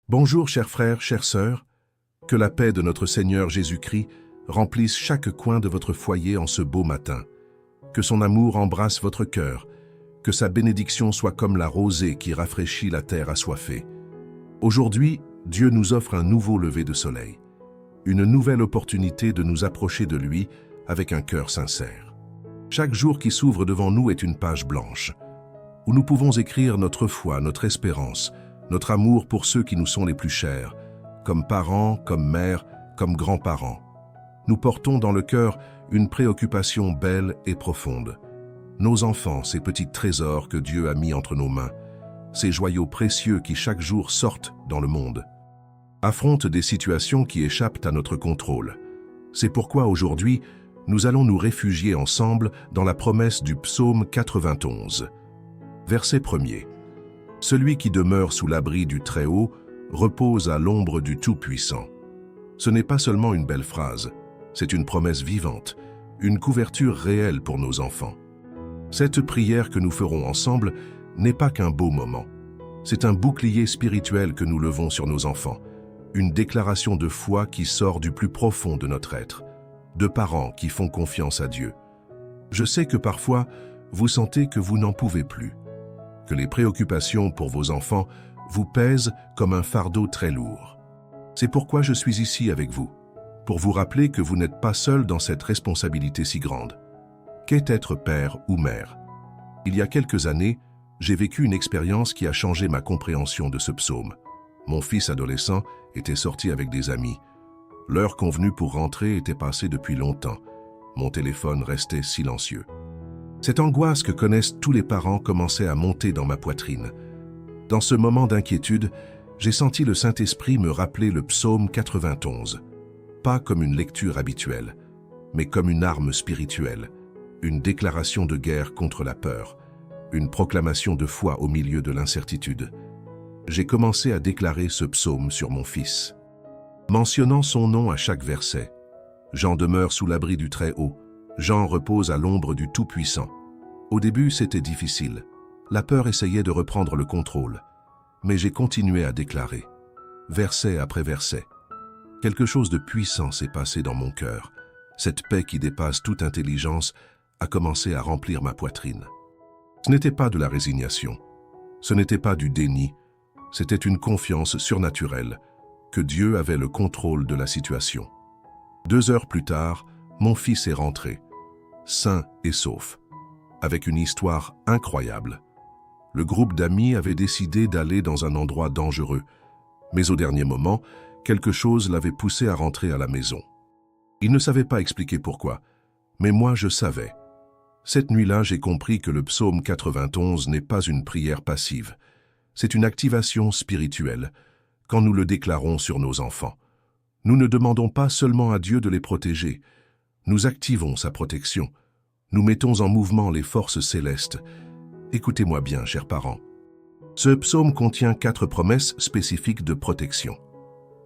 Bonjour chers frères, chères sœurs, que la paix de notre Seigneur Jésus-Christ remplisse chaque coin de votre foyer en ce beau matin. Que son amour embrasse votre cœur, que sa bénédiction soit comme la rosée qui rafraîchit la terre assoiffée. Aujourd'hui, Dieu nous offre un nouveau lever de soleil, une nouvelle opportunité de nous approcher de lui avec un cœur sincère. Chaque jour qui s'ouvre devant nous est une page blanche, où nous pouvons écrire notre foi, notre espérance, notre amour pour ceux qui nous sont les plus chers, comme parents, comme mères, comme grands-parents. Nous portons dans le cœur une préoccupation belle et profonde. Nos enfants, ces petits trésors que Dieu a mis entre nos mains, ces joyaux précieux qui chaque jour sortent dans le monde, affrontent des situations qui échappent à notre contrôle. C'est pourquoi aujourd'hui, nous allons nous réfugier ensemble dans la promesse du psaume 91. Verset 1er. Celui qui demeure sous l'abri du Très-Haut repose à l'ombre du Tout-Puissant. Ce n'est pas seulement une belle phrase, c'est une promesse vivante, une couverture réelle pour nos enfants. Cette prière que nous ferons ensemble n'est pas qu'un beau moment. C'est un bouclier spirituel que nous levons sur nos enfants, une déclaration de foi qui sort du plus profond de notre être, de parents qui font confiance à Dieu. Je sais que parfois, vous sentez que vous n'en pouvez plus, que les préoccupations pour vos enfants vous pèsent comme un fardeau très lourd. C'est pourquoi je suis ici avec vous, pour vous rappeler que vous n'êtes pas seul dans cette responsabilité si grande. Qu'est être père ou mère? Il y a quelques années, j'ai vécu une expérience qui a changé ma compréhension de ce psaume. Mon fils adolescent était sorti avec des amis. L'heure convenue pour rentrer était passée depuis longtemps. Mon téléphone restait silencieux. Cette angoisse que connaissent tous les parents commençait à monter dans ma poitrine. Dans ce moment d'inquiétude, j'ai senti le Saint-Esprit me rappeler le psaume 91. Pas comme une lecture habituelle, mais comme une arme spirituelle, une déclaration de guerre contre la peur, une proclamation de foi au milieu de l'incertitude. J'ai commencé à déclarer ce psaume sur mon fils, mentionnant son nom à chaque verset. Jean demeure sous l'abri du Très-Haut. Jean repose à l'ombre du Tout-Puissant. Au début, c'était difficile. La peur essayait de reprendre le contrôle. Mais j'ai continué à déclarer, verset après verset. Quelque chose de puissant s'est passé dans mon cœur. Cette paix qui dépasse toute intelligence a commencé à remplir ma poitrine. Ce n'était pas de la résignation. Ce n'était pas du déni. C'était une confiance surnaturelle que Dieu avait le contrôle de la situation. 2 heures plus tard, mon fils est rentré, sain et sauf, avec une histoire incroyable. Le groupe d'amis avait décidé d'aller dans un endroit dangereux, mais au dernier moment, quelque chose l'avait poussé à rentrer à la maison. Il ne savait pas expliquer pourquoi, mais moi je savais. Cette nuit-là, j'ai compris que le psaume 91 n'est pas une prière passive. C'est une activation spirituelle, quand nous le déclarons sur nos enfants. Nous ne demandons pas seulement à Dieu de les protéger, nous activons sa protection. Nous mettons en mouvement les forces célestes. Écoutez-moi bien, chers parents. Ce psaume contient 4 promesses spécifiques de protection,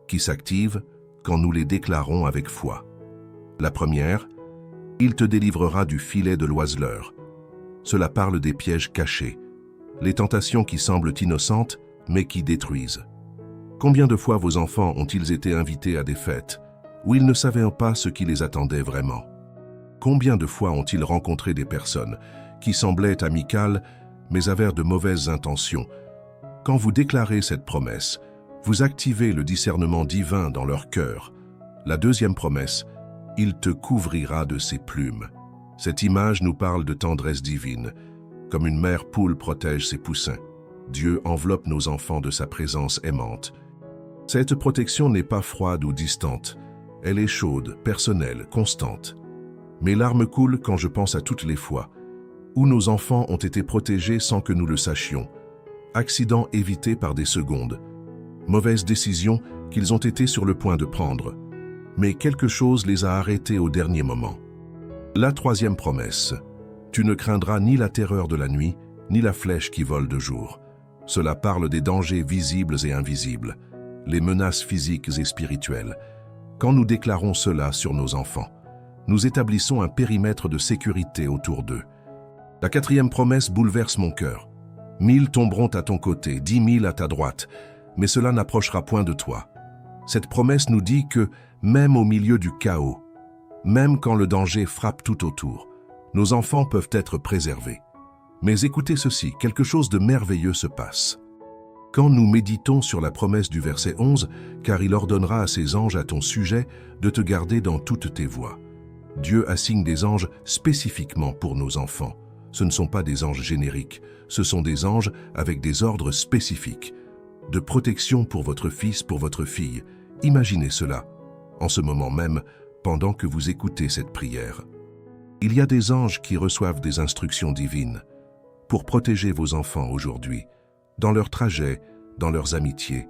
qui s'activent quand nous les déclarons avec foi. La première, « Il te délivrera du filet de l'oiseleur ». Cela parle des pièges cachés, les tentations qui semblent innocentes, mais qui détruisent. Combien de fois vos enfants ont-ils été invités à des fêtes, où ils ne savaient pas ce qui les attendait vraiment? Combien de fois ont-ils rencontré des personnes qui semblaient amicales, mais avaient de mauvaises intentions? Quand vous déclarez cette promesse, vous activez le discernement divin dans leur cœur. La deuxième promesse, « Il te couvrira de ses plumes ». Cette image nous parle de tendresse divine, comme une mère poule protège ses poussins. Dieu enveloppe nos enfants de sa présence aimante. Cette protection n'est pas froide ou distante, elle est chaude, personnelle, constante. Mes larmes coulent quand je pense à toutes les fois où nos enfants ont été protégés sans que nous le sachions, accidents évités par des secondes, mauvaises décisions qu'ils ont été sur le point de prendre, mais quelque chose les a arrêtés au dernier moment. La troisième promesse, tu ne craindras ni la terreur de la nuit, ni la flèche qui vole de jour. Cela parle des dangers visibles et invisibles, les menaces physiques et spirituelles. Quand nous déclarons cela sur nos enfants, nous établissons un périmètre de sécurité autour d'eux. La quatrième promesse bouleverse mon cœur. 1000 tomberont à ton côté, 10 000 à ta droite, mais cela n'approchera point de toi. Cette promesse nous dit que, même au milieu du chaos, même quand le danger frappe tout autour, nos enfants peuvent être préservés. Mais écoutez ceci, quelque chose de merveilleux se passe. Quand nous méditons sur la promesse du verset 11, « Car il ordonnera à ses anges à ton sujet de te garder dans toutes tes voies ». Dieu assigne des anges spécifiquement pour nos enfants. Ce ne sont pas des anges génériques, ce sont des anges avec des ordres spécifiques. De protection pour votre fils, pour votre fille. Imaginez cela, en ce moment même, pendant que vous écoutez cette prière. Il y a des anges qui reçoivent des instructions divines pour protéger vos enfants aujourd'hui, dans leurs trajets, dans leurs amitiés,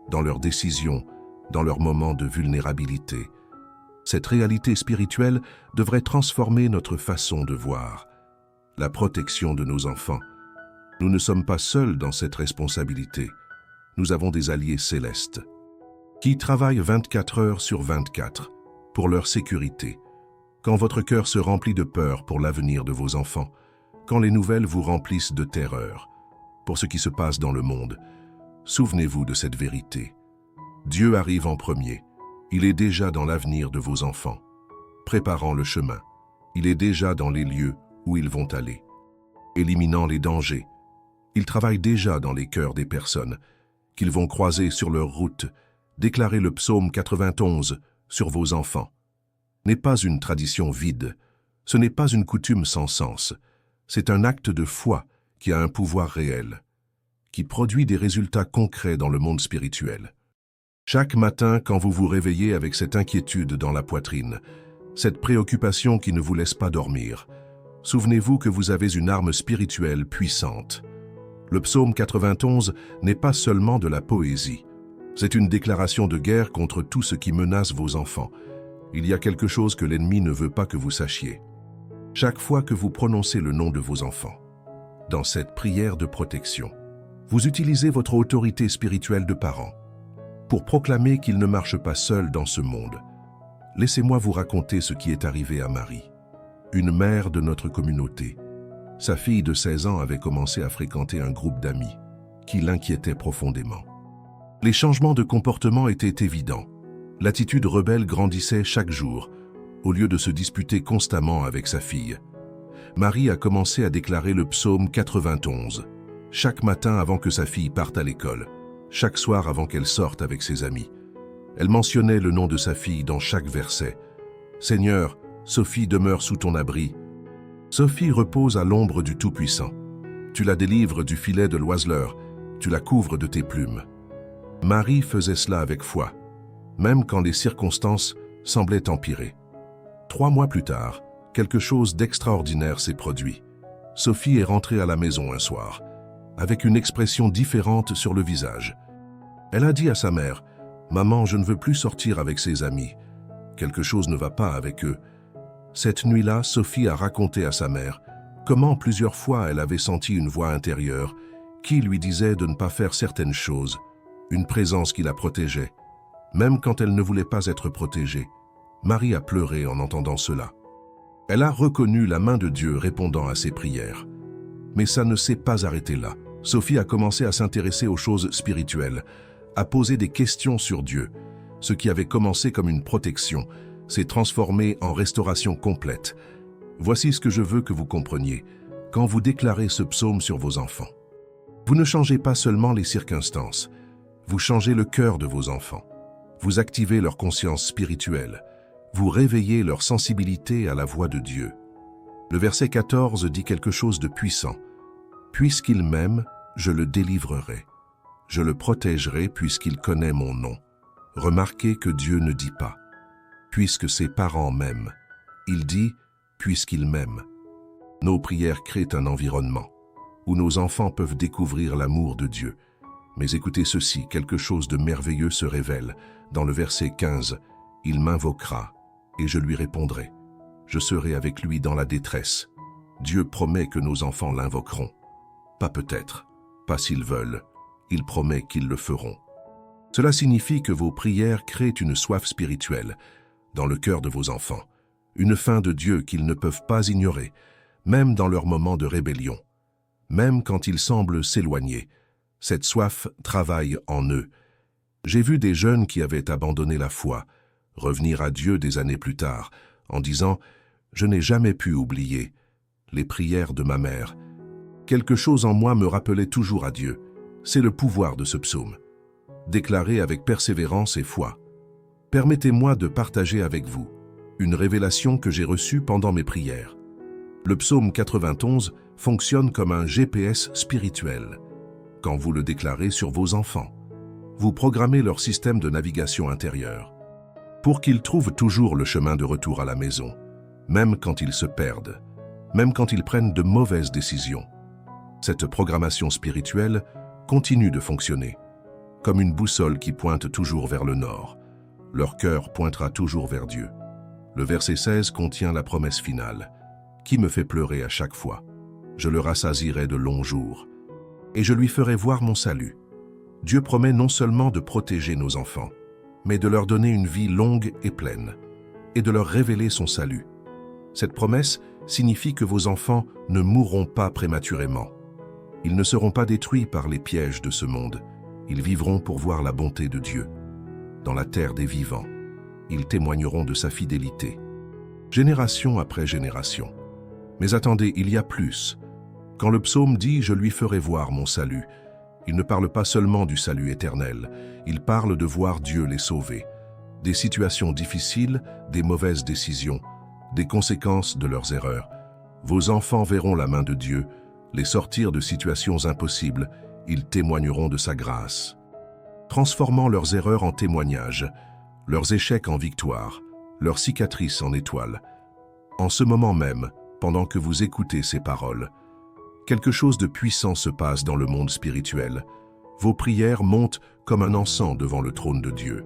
dans leurs décisions, dans leurs moments de vulnérabilité. Cette réalité spirituelle devrait transformer notre façon de voir la protection de nos enfants. Nous ne sommes pas seuls dans cette responsabilité. Nous avons des alliés célestes qui travaillent 24 heures sur 24 pour leur sécurité. Quand votre cœur se remplit de peur pour l'avenir de vos enfants, quand les nouvelles vous remplissent de terreur pour ce qui se passe dans le monde, souvenez-vous de cette vérité. Dieu arrive en premier. Il est déjà dans l'avenir de vos enfants, préparant le chemin. Il est déjà dans les lieux où ils vont aller, éliminant les dangers. Il travaille déjà dans les cœurs des personnes qu'ils vont croiser sur leur route. Déclarer le psaume 91 sur vos enfants n'est pas une tradition vide, ce n'est pas une coutume sans sens, c'est un acte de foi qui a un pouvoir réel, qui produit des résultats concrets dans le monde spirituel. Chaque matin, quand vous vous réveillez avec cette inquiétude dans la poitrine, cette préoccupation qui ne vous laisse pas dormir, souvenez-vous que vous avez une arme spirituelle puissante. Le psaume 91 n'est pas seulement de la poésie. C'est une déclaration de guerre contre tout ce qui menace vos enfants. Il y a quelque chose que l'ennemi ne veut pas que vous sachiez. Chaque fois que vous prononcez le nom de vos enfants, dans cette prière de protection, vous utilisez votre autorité spirituelle de parent pour proclamer qu'il ne marche pas seul dans ce monde. Laissez-moi vous raconter ce qui est arrivé à Marie, une mère de notre communauté. Sa fille de 16 ans avait commencé à fréquenter un groupe d'amis qui l'inquiétait profondément. Les changements de comportement étaient évidents. L'attitude rebelle grandissait chaque jour, au lieu de se disputer constamment avec sa fille. Marie a commencé à déclarer le psaume 91, chaque matin avant que sa fille parte à l'école, chaque soir avant qu'elle sorte avec ses amis. Elle mentionnait le nom de sa fille dans chaque verset. « Seigneur, Sophie demeure sous ton abri. Sophie repose à l'ombre du Tout-Puissant. Tu la délivres du filet de l'oiseleur, tu la couvres de tes plumes. » Marie faisait cela avec foi, même quand les circonstances semblaient empirer. 3 mois plus tard, quelque chose d'extraordinaire s'est produit. Sophie est rentrée à la maison un soir, avec une expression différente sur le visage. Elle a dit à sa mère, « Maman, je ne veux plus sortir avec ses amis. Quelque chose ne va pas avec eux. » Cette nuit-là, Sophie a raconté à sa mère comment plusieurs fois elle avait senti une voix intérieure qui lui disait de ne pas faire certaines choses, une présence qui la protégeait. Même quand elle ne voulait pas être protégée, Marie a pleuré en entendant cela. Elle a reconnu la main de Dieu répondant à ses prières. Mais ça ne s'est pas arrêté là. Sophie a commencé à s'intéresser aux choses spirituelles, à poser des questions sur Dieu. Ce qui avait commencé comme une protection s'est transformé en restauration complète. Voici ce que je veux que vous compreniez quand vous déclarez ce psaume sur vos enfants. Vous ne changez pas seulement les circonstances, vous changez le cœur de vos enfants. Vous activez leur conscience spirituelle, vous réveillez leur sensibilité à la voix de Dieu. Le verset 14 dit quelque chose de puissant. « Puisqu'il m'aime, je le délivrerai. Je le protégerai puisqu'il connaît mon nom. » Remarquez que Dieu ne dit pas « puisque ses parents m'aiment ». Il dit « puisqu'il m'aime ». Nos prières créent un environnement où nos enfants peuvent découvrir l'amour de Dieu. Mais écoutez ceci, quelque chose de merveilleux se révèle. Dans le verset 15, « Il m'invoquera et je lui répondrai. Je serai avec lui dans la détresse. » Dieu promet que nos enfants l'invoqueront. Pas peut-être, pas s'ils veulent, il promet qu'ils le feront. Cela signifie que vos prières créent une soif spirituelle dans le cœur de vos enfants, une faim de Dieu qu'ils ne peuvent pas ignorer, même dans leurs moments de rébellion. Même quand ils semblent s'éloigner, Cette soif travaille en eux. J'ai vu des jeunes qui avaient abandonné la foi, revenir à Dieu des années plus tard, en disant « Je n'ai jamais pu oublier les prières de ma mère. Quelque chose en moi me rappelait toujours à Dieu. C'est le pouvoir de ce psaume. Déclaré avec persévérance et foi. Permettez-moi de partager avec vous une révélation que j'ai reçue pendant mes prières. Le psaume 91 fonctionne comme un GPS spirituel. Quand vous le déclarez sur vos enfants, vous programmez leur système de navigation intérieure pour qu'ils trouvent toujours le chemin de retour à la maison, même quand ils se perdent, même quand ils prennent de mauvaises décisions. Cette programmation spirituelle continue de fonctionner, comme une boussole qui pointe toujours vers le nord. Leur cœur pointera toujours vers Dieu. Le verset 16 contient la promesse finale, qui me fait pleurer à chaque fois. Je le rassasierai de longs jours, et je lui ferai voir mon salut. Dieu promet non seulement de protéger nos enfants, mais de leur donner une vie longue et pleine, et de leur révéler son salut. Cette promesse signifie que vos enfants ne mourront pas prématurément. Ils ne seront pas détruits par les pièges de ce monde. Ils vivront pour voir la bonté de Dieu. Dans la terre des vivants, ils témoigneront de sa fidélité, génération après génération. Mais attendez, il y a plus. Quand le psaume dit « Je lui ferai voir mon salut », il ne parle pas seulement du salut éternel, il parle de voir Dieu les sauver, des situations difficiles, des mauvaises décisions, des conséquences de leurs erreurs. Vos enfants verront la main de Dieu, les sortir de situations impossibles, ils témoigneront de sa grâce, transformant leurs erreurs en témoignages, leurs échecs en victoires, leurs cicatrices en étoiles. En ce moment même, pendant que vous écoutez ces paroles, quelque chose de puissant se passe dans le monde spirituel. Vos prières montent comme un encens devant le trône de Dieu.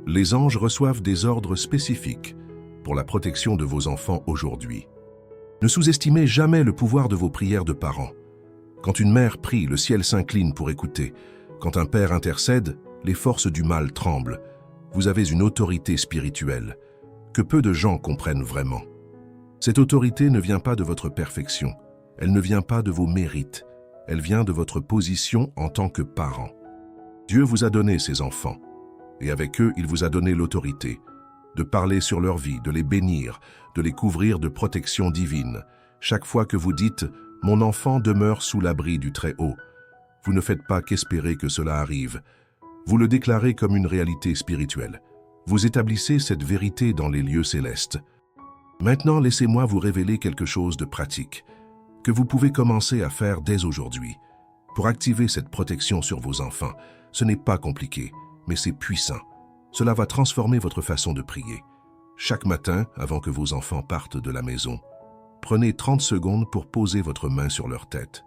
Les anges reçoivent des ordres spécifiques pour la protection de vos enfants aujourd'hui. Ne sous-estimez jamais le pouvoir de vos prières de parents. Quand une mère prie, le ciel s'incline pour écouter. Quand un père intercède, les forces du mal tremblent. Vous avez une autorité spirituelle que peu de gens comprennent vraiment. Cette autorité ne vient pas de votre perfection. Elle ne vient pas de vos mérites, elle vient de votre position en tant que parent. Dieu vous a donné ses enfants, et avec eux, il vous a donné l'autorité de parler sur leur vie, de les bénir, de les couvrir de protection divine. Chaque fois que vous dites « Mon enfant demeure sous l'abri du Très-Haut », vous ne faites pas qu'espérer que cela arrive. Vous le déclarez comme une réalité spirituelle. Vous établissez cette vérité dans les lieux célestes. Maintenant, laissez-moi vous révéler quelque chose de pratique que vous pouvez commencer à faire dès aujourd'hui. Pour activer cette protection sur vos enfants, ce n'est pas compliqué, mais c'est puissant. Cela va transformer votre façon de prier. Chaque matin, avant que vos enfants partent de la maison, prenez 30 secondes pour poser votre main sur leur tête,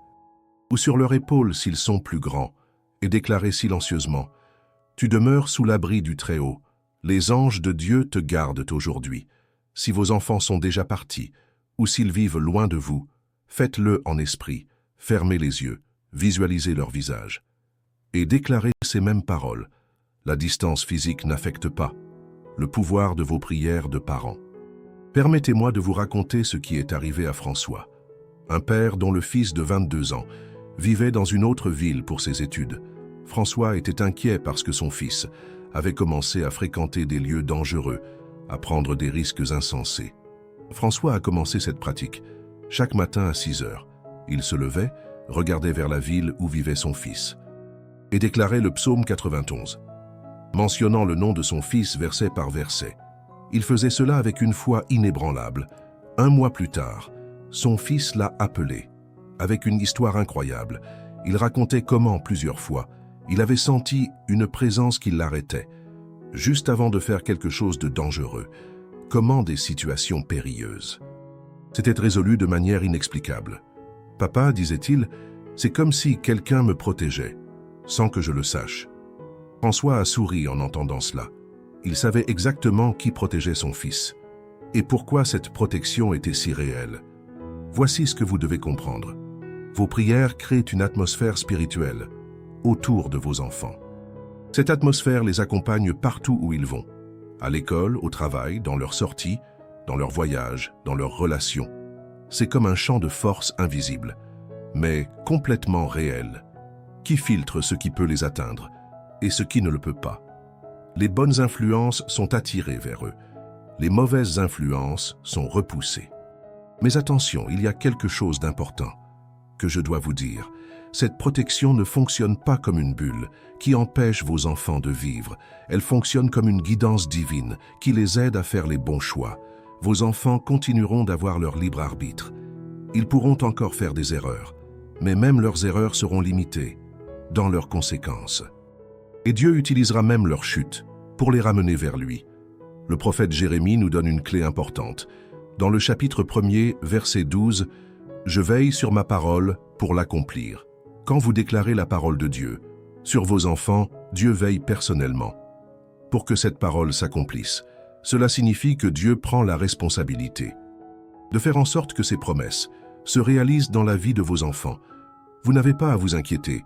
ou sur leur épaule s'ils sont plus grands, et déclarez silencieusement « Tu demeures sous l'abri du Très-Haut. Les anges de Dieu te gardent aujourd'hui. Si vos enfants sont déjà partis, ou s'ils vivent loin de vous, faites-le en esprit, fermez les yeux, visualisez leur visage. Et déclarez ces mêmes paroles. La distance physique n'affecte pas le pouvoir de vos prières de parents. Permettez-moi de vous raconter ce qui est arrivé à François, un père dont le fils de 22 ans vivait dans une autre ville pour ses études. François était inquiet parce que son fils avait commencé à fréquenter des lieux dangereux, à prendre des risques insensés. François a commencé cette pratique. Chaque matin à 6 heures, il se levait, regardait vers la ville où vivait son fils, et déclarait le psaume 91, mentionnant le nom de son fils verset par verset. Il faisait cela avec une foi inébranlable. 1 mois plus tard, son fils l'a appelé, avec une histoire incroyable. Il racontait comment, plusieurs fois, il avait senti une présence qui l'arrêtait, juste avant de faire quelque chose de dangereux, comment des situations périlleuses. C'était résolu de manière inexplicable. « Papa, disait-il, c'est comme si quelqu'un me protégeait, sans que je le sache. » François a souri en entendant cela. Il savait exactement qui protégeait son fils, et pourquoi cette protection était si réelle. Voici ce que vous devez comprendre. Vos prières créent une atmosphère spirituelle autour de vos enfants. Cette atmosphère les accompagne partout où ils vont, à l'école, au travail, dans leurs sorties, dans leurs voyages, dans leurs relations. C'est comme un champ de force invisible, mais complètement réel. qui filtre ce qui peut les atteindre et ce qui ne le peut pas. Les bonnes influences sont attirées vers eux. Les mauvaises influences sont repoussées. Mais attention, il y a quelque chose d'important que je dois vous dire. Cette protection ne fonctionne pas comme une bulle qui empêche vos enfants de vivre. Elle fonctionne comme une guidance divine qui les aide à faire les bons choix. Vos enfants continueront d'avoir leur libre arbitre. Ils pourront encore faire des erreurs, mais même leurs erreurs seront limitées dans leurs conséquences. Et Dieu utilisera même leur chute pour les ramener vers lui. Le prophète Jérémie nous donne une clé importante. Dans le chapitre 1er, verset 12, « Je veille sur ma parole pour l'accomplir ». Quand vous déclarez la parole de Dieu sur vos enfants, Dieu veille personnellement pour que cette parole s'accomplisse. Cela signifie que Dieu prend la responsabilité de faire en sorte que ses promesses se réalisent dans la vie de vos enfants. Vous n'avez pas à vous inquiéter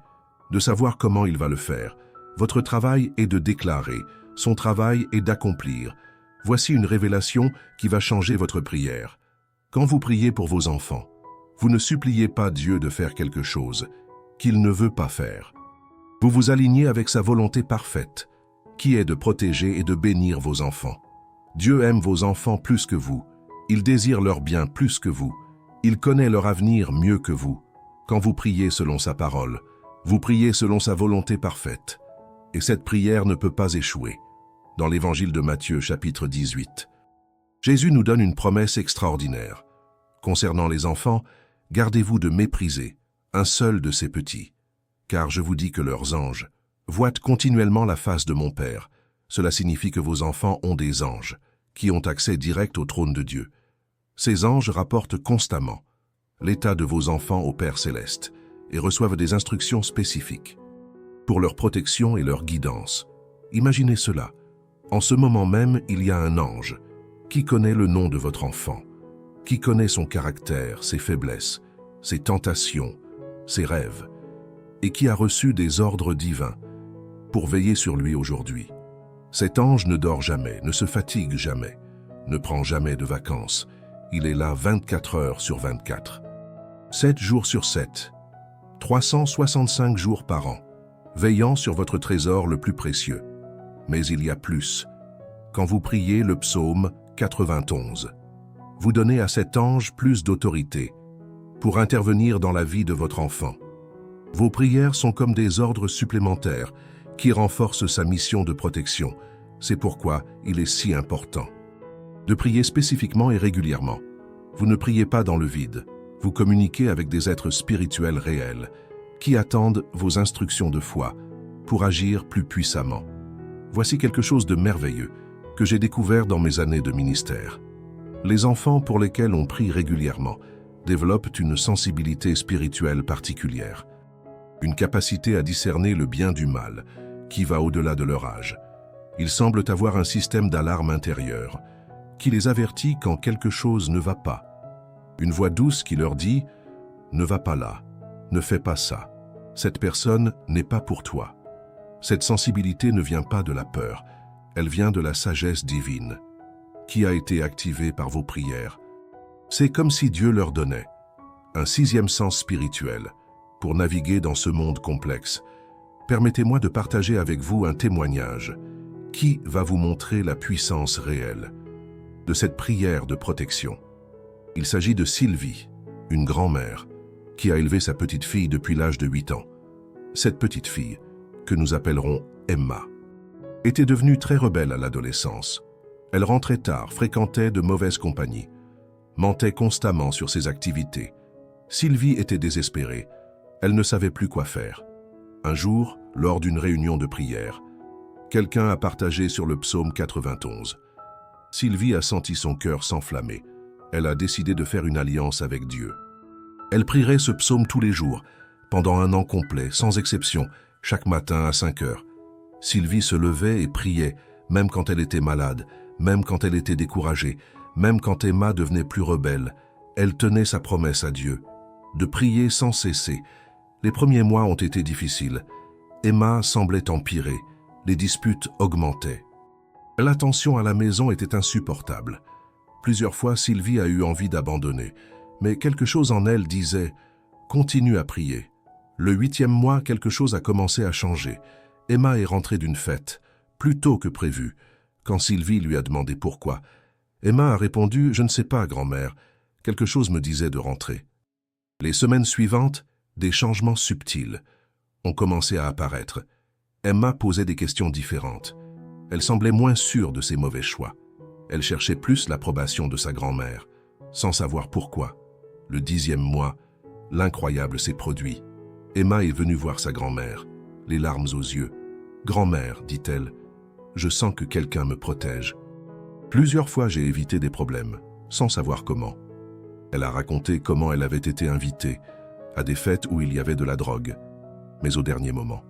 de savoir comment il va le faire. Votre travail est de déclarer, son travail est d'accomplir. Voici une révélation qui va changer votre prière. Quand vous priez pour vos enfants, vous ne suppliez pas Dieu de faire quelque chose qu'il ne veut pas faire. Vous vous alignez avec sa volonté parfaite, qui est de protéger et de bénir vos enfants. Dieu aime vos enfants plus que vous. Il désire leur bien plus que vous. Il connaît leur avenir mieux que vous. Quand vous priez selon sa parole, vous priez selon sa volonté parfaite. Et cette prière ne peut pas échouer. Dans l'évangile de Matthieu, chapitre 18, Jésus nous donne une promesse extraordinaire. Concernant les enfants, gardez-vous de mépriser un seul de ces petits, car je vous dis que leurs anges voient continuellement la face de mon Père. Cela signifie que vos enfants ont des anges qui ont accès direct au trône de Dieu. Ces anges rapportent constamment l'état de vos enfants au Père céleste et reçoivent des instructions spécifiques pour leur protection et leur guidance. Imaginez cela. En ce moment même, il y a un ange qui connaît le nom de votre enfant, qui connaît son caractère, ses faiblesses, ses tentations, ses rêves, et qui a reçu des ordres divins pour veiller sur lui aujourd'hui. Cet ange ne dort jamais, ne se fatigue jamais, ne prend jamais de vacances. Il est là 24 heures sur 24, 7 jours sur 7, 365 jours par an, veillant sur votre trésor le plus précieux. Mais il y a plus. Quand vous priez le psaume 91, vous donnez à cet ange plus d'autorité pour intervenir dans la vie de votre enfant. Vos prières sont comme des ordres supplémentaires qui renforcent sa mission de protection. C'est pourquoi il est si important de prier spécifiquement et régulièrement. Vous ne priez pas dans le vide. Vous communiquez avec des êtres spirituels réels qui attendent vos instructions de foi pour agir plus puissamment. Voici quelque chose de merveilleux que j'ai découvert dans mes années de ministère. Les enfants pour lesquels on prie régulièrement développent une sensibilité spirituelle particulière, une capacité à discerner le bien du mal qui va au-delà de leur âge. Ils semblent avoir un système d'alarme intérieure qui les avertit quand quelque chose ne va pas. Une voix douce qui leur dit « Ne va pas là, ne fais pas ça, cette personne n'est pas pour toi ». Cette sensibilité ne vient pas de la peur, elle vient de la sagesse divine qui a été activée par vos prières. C'est comme si Dieu leur donnait un 6e sens spirituel pour naviguer dans ce monde complexe. Permettez-moi de partager avec vous un témoignage qui va vous montrer la puissance réelle de cette prière de protection. Il s'agit de Sylvie, une grand-mère, qui a élevé sa petite fille depuis l'âge de 8 ans. Cette petite fille, que nous appellerons Emma, était devenue très rebelle à l'adolescence. Elle rentrait tard, fréquentait de mauvaises compagnies, mentait constamment sur ses activités. Sylvie était désespérée. Elle ne savait plus quoi faire. Un jour, lors d'une réunion de prière, quelqu'un a partagé sur le psaume 91. Sylvie a senti son cœur s'enflammer. Elle a décidé de faire une alliance avec Dieu. Elle prierait ce psaume tous les jours, pendant un an complet, sans exception, chaque matin à 5 heures. Sylvie se levait et priait, même quand elle était malade, même quand elle était découragée, même quand Emma devenait plus rebelle. Elle tenait sa promesse à Dieu, de prier sans cesser. Les premiers mois ont été difficiles. Emma semblait empirer, les disputes augmentaient. La tension à la maison était insupportable. Plusieurs fois, Sylvie a eu envie d'abandonner, mais quelque chose en elle disait « Continue à prier, Le 8e mois, quelque chose a commencé à changer. Emma est rentrée d'une fête, plus tôt que prévu, quand Sylvie lui a demandé pourquoi. Emma a répondu « Je ne sais pas, grand-mère. Quelque chose me disait de rentrer ». Les semaines suivantes, des changements subtils ont commencé à apparaître. Emma posait des questions différentes. Elle semblait moins sûre de ses mauvais choix. Elle cherchait plus l'approbation de sa grand-mère, sans savoir pourquoi. Le 10e mois, l'incroyable s'est produit. Emma est venue voir sa grand-mère, les larmes aux yeux. « Grand-mère, dit-elle, je sens que quelqu'un me protège. » Plusieurs fois, j'ai évité des problèmes, sans savoir comment. Elle a raconté comment elle avait été invitée à des fêtes où il y avait de la drogue, mais au dernier moment.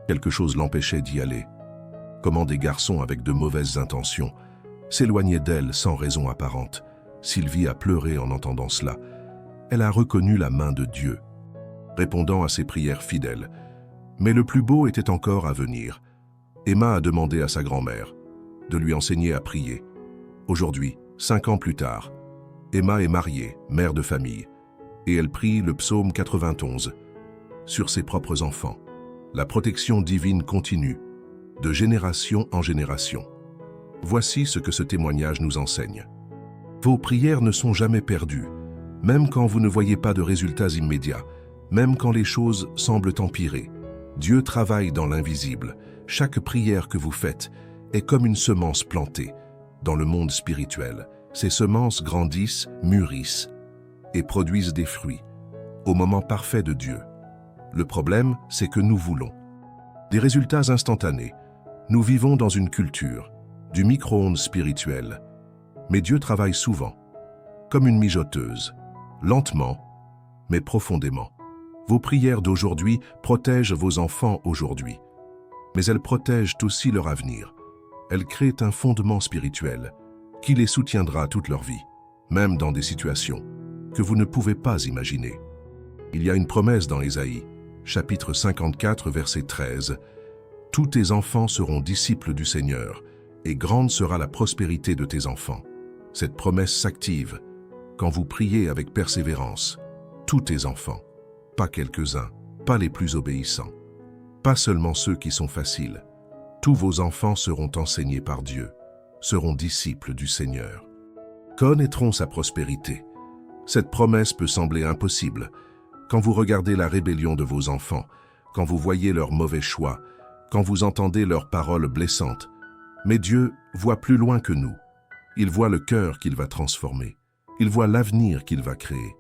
Quelque chose l'empêchait d'y aller. Comment des garçons avec de mauvaises intentions s'éloignaient d'elle sans raison apparente. Sylvie a pleuré en entendant cela. Elle a reconnu la main de Dieu, répondant à ses prières fidèles. Mais le plus beau était encore à venir. Emma a demandé à sa grand-mère de lui enseigner à prier. Aujourd'hui, 5 ans plus tard, Emma est mariée, mère de famille, et elle prie le psaume 91 sur ses propres enfants. La protection divine continue, de génération en génération. Voici ce que ce témoignage nous enseigne. Vos prières ne sont jamais perdues, même quand vous ne voyez pas de résultats immédiats, même quand les choses semblent empirer. Dieu travaille dans l'invisible. Chaque prière que vous faites est comme une semence plantée dans le monde spirituel. Ces semences grandissent, mûrissent et produisent des fruits au moment parfait de Dieu. Le problème, c'est que nous voulons des résultats instantanés. Nous vivons dans une culture du micro-ondes spirituel. Mais Dieu travaille souvent, comme une mijoteuse, lentement, mais profondément. Vos prières d'aujourd'hui protègent vos enfants aujourd'hui, mais elles protègent aussi leur avenir. Elles créent un fondement spirituel qui les soutiendra toute leur vie, même dans des situations que vous ne pouvez pas imaginer. Il y a une promesse dans Ésaïe, chapitre 54, verset 13. « Tous tes enfants seront disciples du Seigneur, et grande sera la prospérité de tes enfants. » Cette promesse s'active quand vous priez avec persévérance. Tous tes enfants, pas quelques-uns, pas les plus obéissants, pas seulement ceux qui sont faciles. Tous vos enfants seront enseignés par Dieu, seront disciples du Seigneur. Connaîtront sa prospérité. Cette promesse peut sembler impossible quand vous regardez la rébellion de vos enfants, quand vous voyez leurs mauvais choix, quand vous entendez leurs paroles blessantes. Mais Dieu voit plus loin que nous. Il voit le cœur qu'il va transformer. Il voit l'avenir qu'il va créer.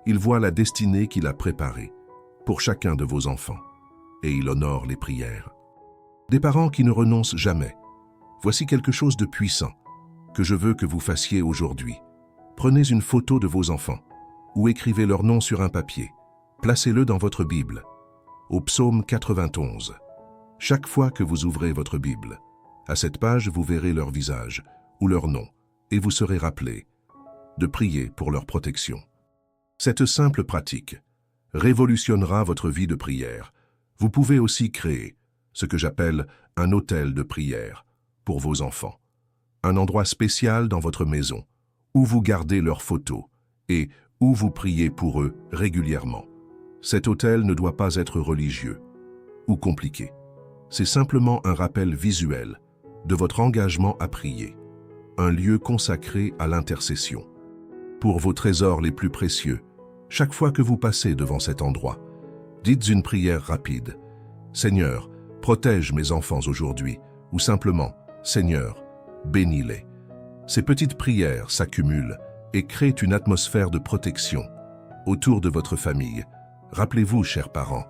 Il voit la destinée qu'il a préparée pour chacun de vos enfants. Et il honore les prières. Des parents qui ne renoncent jamais. Voici quelque chose de puissant que je veux que vous fassiez aujourd'hui. Prenez une photo de vos enfants ou écrivez leur nom sur un papier. Placez-le dans votre Bible, au psaume 91. Chaque fois que vous ouvrez votre Bible, à cette page, vous verrez leur visage ou leur nom et vous serez rappelé de prier pour leur protection. Cette simple pratique révolutionnera votre vie de prière. Vous pouvez aussi créer ce que j'appelle un autel de prière pour vos enfants. Un endroit spécial dans votre maison où vous gardez leurs photos et où vous priez pour eux régulièrement. Cet autel ne doit pas être religieux ou compliqué. C'est simplement un rappel visuel de votre engagement à prier, un lieu consacré à l'intercession. Pour vos trésors les plus précieux, chaque fois que vous passez devant cet endroit, dites une prière rapide. « Seigneur, protège mes enfants aujourd'hui » ou simplement « Seigneur, bénis-les ». Ces petites prières s'accumulent et créent une atmosphère de protection autour de votre famille. Rappelez-vous, chers parents,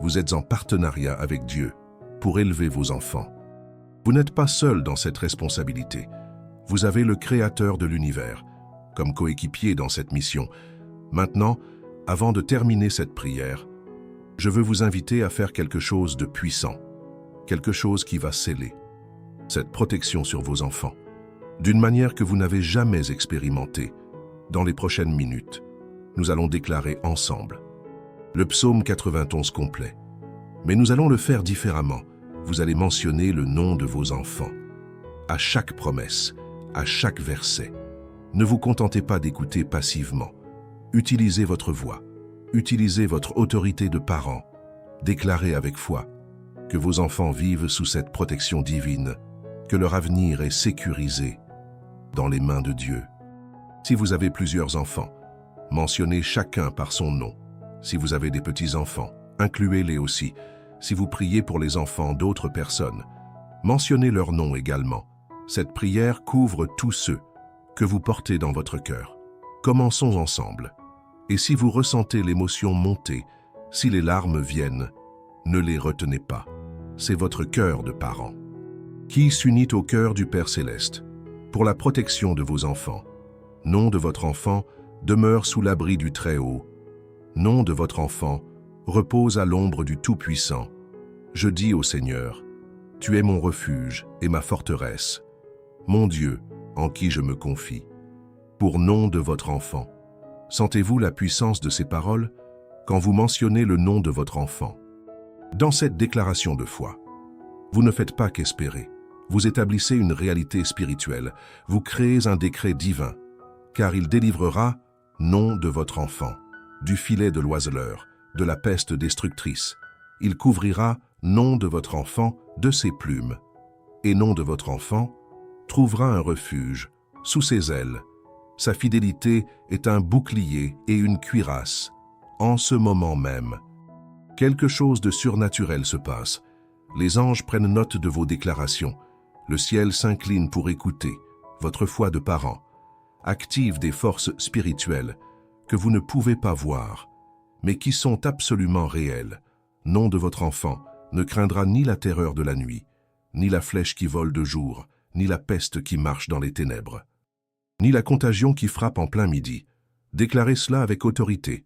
vous êtes en partenariat avec Dieu pour élever vos enfants. Vous n'êtes pas seul dans cette responsabilité. Vous avez le Créateur de l'univers comme coéquipier dans cette mission. Maintenant, avant de terminer cette prière, je veux vous inviter à faire quelque chose de puissant, quelque chose qui va sceller cette protection sur vos enfants, d'une manière que vous n'avez jamais expérimentée. Dans les prochaines minutes, nous allons déclarer ensemble le psaume 91 complet. Mais nous allons le faire différemment. Vous allez mentionner le nom de vos enfants. À chaque promesse, à chaque verset. Ne vous contentez pas d'écouter passivement. Utilisez votre voix. Utilisez votre autorité de parent Déclarez avec foi que vos enfants vivent sous cette protection divine, que leur avenir est sécurisé dans les mains de Dieu. Si vous avez plusieurs enfants, mentionnez chacun par son nom. Si vous avez des petits-enfants, incluez-les aussi. Si vous priez pour les enfants d'autres personnes, mentionnez leur nom également. Cette prière couvre tous ceux que vous portez dans votre cœur. Commençons ensemble. Et si vous ressentez l'émotion monter, si les larmes viennent, ne les retenez pas. C'est votre cœur de parent qui s'unit au cœur du Père Céleste pour la protection de vos enfants. Nom de votre enfant demeure sous l'abri du Très-Haut. Nom de votre enfant repose à l'ombre du Tout-Puissant. Je dis au Seigneur, tu es mon refuge et ma forteresse, mon Dieu en qui je me confie. Pour nom de votre enfant, sentez-vous la puissance de ces paroles quand vous mentionnez le nom de votre enfant? Dans cette déclaration de foi, vous ne faites pas qu'espérer. Vous établissez une réalité spirituelle. Vous créez un décret divin, car il délivrera nom de votre enfant, du filet de l'oiseleur, de la peste destructrice. Il couvrira nom de votre enfant de ses plumes, et nom de votre enfant trouvera un refuge sous ses ailes. Sa fidélité est un bouclier et une cuirasse. En ce moment même, quelque chose de surnaturel se passe. Les anges prennent note de vos déclarations. Le ciel s'incline pour écouter. Votre foi de parent active des forces spirituelles que vous ne pouvez pas voir, mais qui sont absolument réelles. Nom de votre enfant ne craindra ni la terreur de la nuit, ni la flèche qui vole de jour, ni la peste qui marche dans les ténèbres, ni la contagion qui frappe en plein midi. Déclarez cela avec autorité.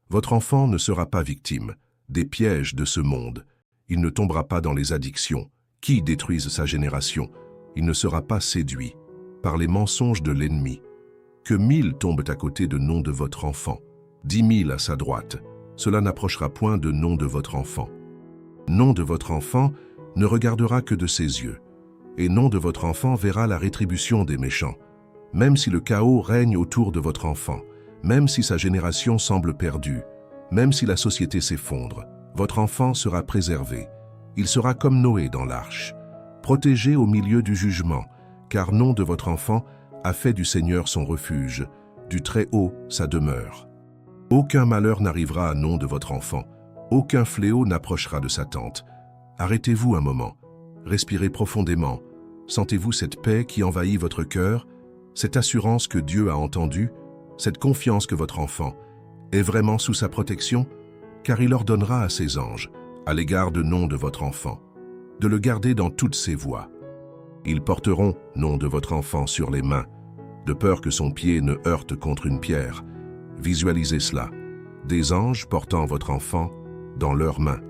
Votre enfant ne sera pas victime des pièges de ce monde. Il ne tombera pas dans les addictions qui détruisent sa génération. Il ne sera pas séduit par les mensonges de l'ennemi. Que 1000 tombent à côté de nom de votre enfant, 10 000 à sa droite, cela n'approchera point de nom de votre enfant. Nom de votre enfant ne regardera que de ses yeux, et nom de votre enfant verra la rétribution des méchants. Même si le chaos règne autour de votre enfant, même si sa génération semble perdue, même si la société s'effondre, votre enfant sera préservé. Il sera comme Noé dans l'arche, protégé au milieu du jugement, car nom de votre enfant a fait du Seigneur son refuge, du Très-Haut sa demeure. Aucun malheur n'arrivera à nom de votre enfant, aucun fléau n'approchera de sa tente. Arrêtez-vous un moment, respirez profondément. Sentez-vous cette paix qui envahit votre cœur, cette assurance que Dieu a entendue, cette confiance que votre enfant est vraiment sous sa protection, car il ordonnera à ses anges, à l'égard de nom de votre enfant, de le garder dans toutes ses voies. Ils porteront nom de votre enfant sur les mains, de peur que son pied ne heurte contre une pierre. Visualisez cela, des anges portant votre enfant dans leurs mains,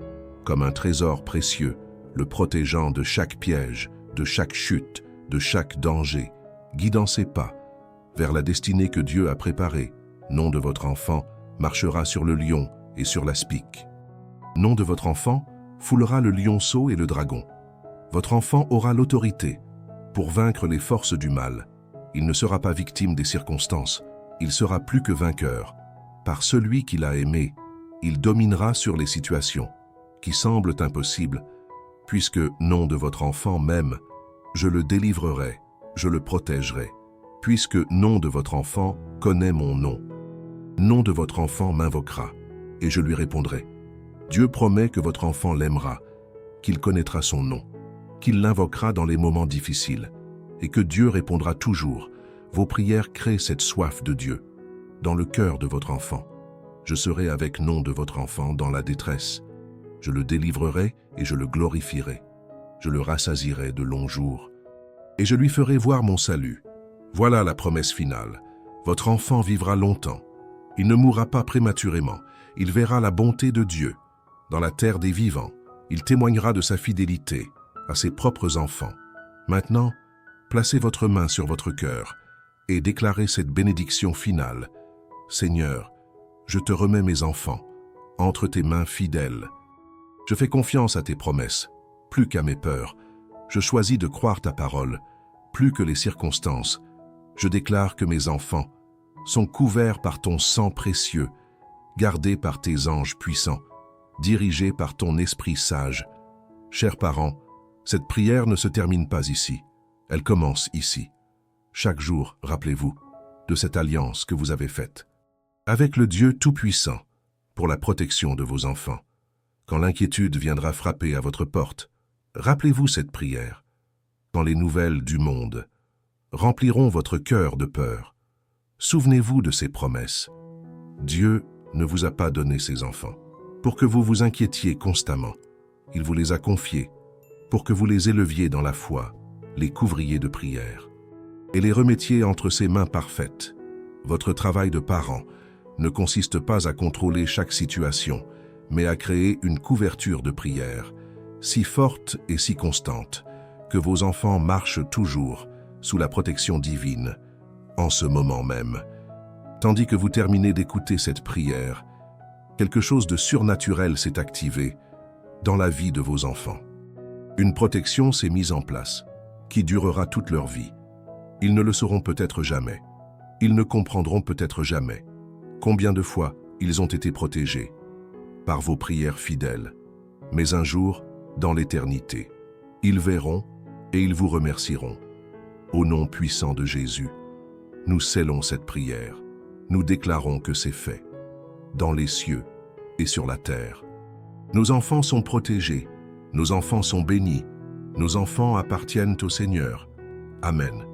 comme un trésor précieux, le protégeant de chaque piège, de chaque chute, de chaque danger, guidant ses pas vers la destinée que Dieu a préparée. Nom de votre enfant marchera sur le lion et sur l'aspic. Nom de votre enfant foulera le lionceau et le dragon. Votre enfant aura l'autorité pour vaincre les forces du mal. Il ne sera pas victime des circonstances, il sera plus que vainqueur. Par celui qu'il a aimé, il dominera sur les situations qui semblent impossibles, puisque, nom de votre enfant même, je le délivrerai, je le protégerai, puisque, nom de votre enfant, connaît mon nom. Nom de votre enfant m'invoquera, et je lui répondrai. Dieu promet que votre enfant l'aimera, qu'il connaîtra son nom, qu'il l'invoquera dans les moments difficiles, et que Dieu répondra toujours. Vos prières créent cette soif de Dieu dans le cœur de votre enfant. Je serai avec nom de votre enfant dans la détresse. Je le délivrerai et je le glorifierai. Je le rassasierai de longs jours, et je lui ferai voir mon salut. Voilà la promesse finale. Votre enfant vivra longtemps. Il ne mourra pas prématurément. Il verra la bonté de Dieu. Dans la terre des vivants, il témoignera de sa fidélité à ses propres enfants. Maintenant, placez votre main sur votre cœur et déclarez cette bénédiction finale. Seigneur, je te remets mes enfants entre tes mains fidèles. Je fais confiance à tes promesses, plus qu'à mes peurs. Je choisis de croire ta parole, plus que les circonstances. Je déclare que mes enfants sont couverts par ton sang précieux, gardés par tes anges puissants. dirigés par ton esprit sage. Chers parents, cette prière ne se termine pas ici, elle commence ici. Chaque jour, rappelez-vous de cette alliance que vous avez faite avec le Dieu Tout-Puissant pour la protection de vos enfants. Quand l'inquiétude viendra frapper à votre porte, rappelez-vous cette prière. Quand les nouvelles du monde rempliront votre cœur de peur, souvenez-vous de ces promesses. Dieu ne vous a pas donné ses enfants pour que vous vous inquiétiez constamment. Il vous les a confiés pour que vous les éleviez dans la foi, les couvriez de prière et les remettiez entre ses mains parfaites. Votre travail de parent ne consiste pas à contrôler chaque situation, mais à créer une couverture de prière, si forte et si constante, que vos enfants marchent toujours sous la protection divine, en ce moment même. Tandis que vous terminez d'écouter cette prière, quelque chose de surnaturel s'est activé dans la vie de vos enfants. Une protection s'est mise en place, qui durera toute leur vie. Ils ne le sauront peut-être jamais. Ils ne comprendront peut-être jamais combien de fois ils ont été protégés par vos prières fidèles. Mais un jour, dans l'éternité, ils verront et ils vous remercieront. Au nom puissant de Jésus, nous scellons cette prière. Nous déclarons que c'est fait, dans les cieux et sur la terre. Nos enfants sont protégés, nos enfants sont bénis, nos enfants appartiennent au Seigneur. Amen.